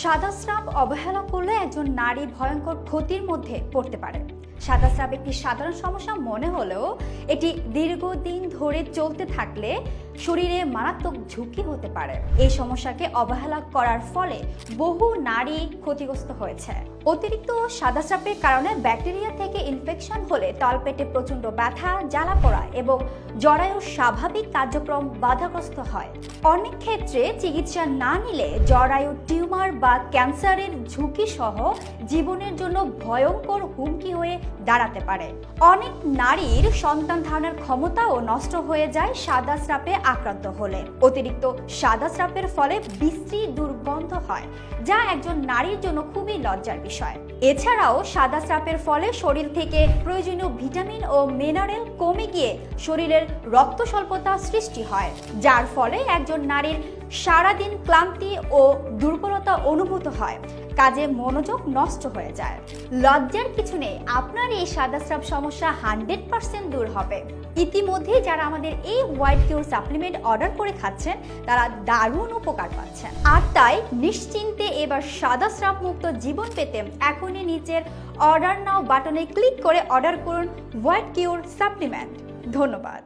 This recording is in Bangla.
সাদা স্রাব অবহেলা করলে একজন নারী ভয়ঙ্কর ক্ষতির মধ্যে পড়তে পারে। সাদা স্রাব একটি সাধারণ সমস্যা মনে হলেও এটি দীর্ঘদিন ধরে চলতে থাকলে শরীরে মারাত্মক ঝুঁকি হতে পারে। এই সমস্যাকে অবহেলা করার ফলে বহু নারী ক্ষতিগ্রস্ত হয়েছে। অতিরিক্ত সাদা স্রাবের কারণে ব্যাকটেরিয়া থেকে ইনফেকশন হলে তলপেটে প্রচণ্ড ব্যথা, জ্বালা পোড়া এবং জরায়ুর স্বাভাবিক কার্যক্রম বাধাগ্রস্ত হয়। অনেক ক্ষেত্রে চিকিৎসা না নিলে জরায়ু টিউমার বা ক্যান্সারের ঝুঁকি সহ জীবনের জন্য ভয়ঙ্কর হুমকি হয়ে দাঁড়াতে পারে। অনেক নারীর সন্তান ধারণের ক্ষমতাও নষ্ট হয়ে যায় সাদা স্রাবে আক্রান্ত হলে। অতিরিক্ত সাদা স্রাবের ফলে বিশ্রী দুর্গন্ধ হয়, যা একজন নারীর জন্য খুবই লজ্জার বিষয়। এছাড়াও সাদা স্রাবের ফলে শরীর থেকে প্রয়োজনীয় ভিটামিন ও মিনারেল কমে গিয়ে শরীরের রক্ত স্বল্পতা সৃষ্টি হয়, যার ফলে একজন নারীর সারাদিন ক্লান্তি ও দুর্বলতা অনুভূত হয়, কাজে মনোযোগ নষ্ট হয়ে যায়। লজ্জার কিছু নেই, আপনার এই সাদা স্রাব সমস্যা 100% দূর হবে। ইতিমধ্যে যারা আমাদের এই হোয়াইট কিউর সাপ্লিমেন্ট অর্ডার করে খাচ্ছেন তারা দারুণ উপকার পাচ্ছেন। আর তাই নিশ্চিন্তে এবার সাদা স্রাব মুক্ত জীবন পেতে এখনই নিচের অর্ডার নাও বাটনে ক্লিক করে অর্ডার করুন হোয়াইট কিউর সাপ্লিমেন্ট। ধন্যবাদ।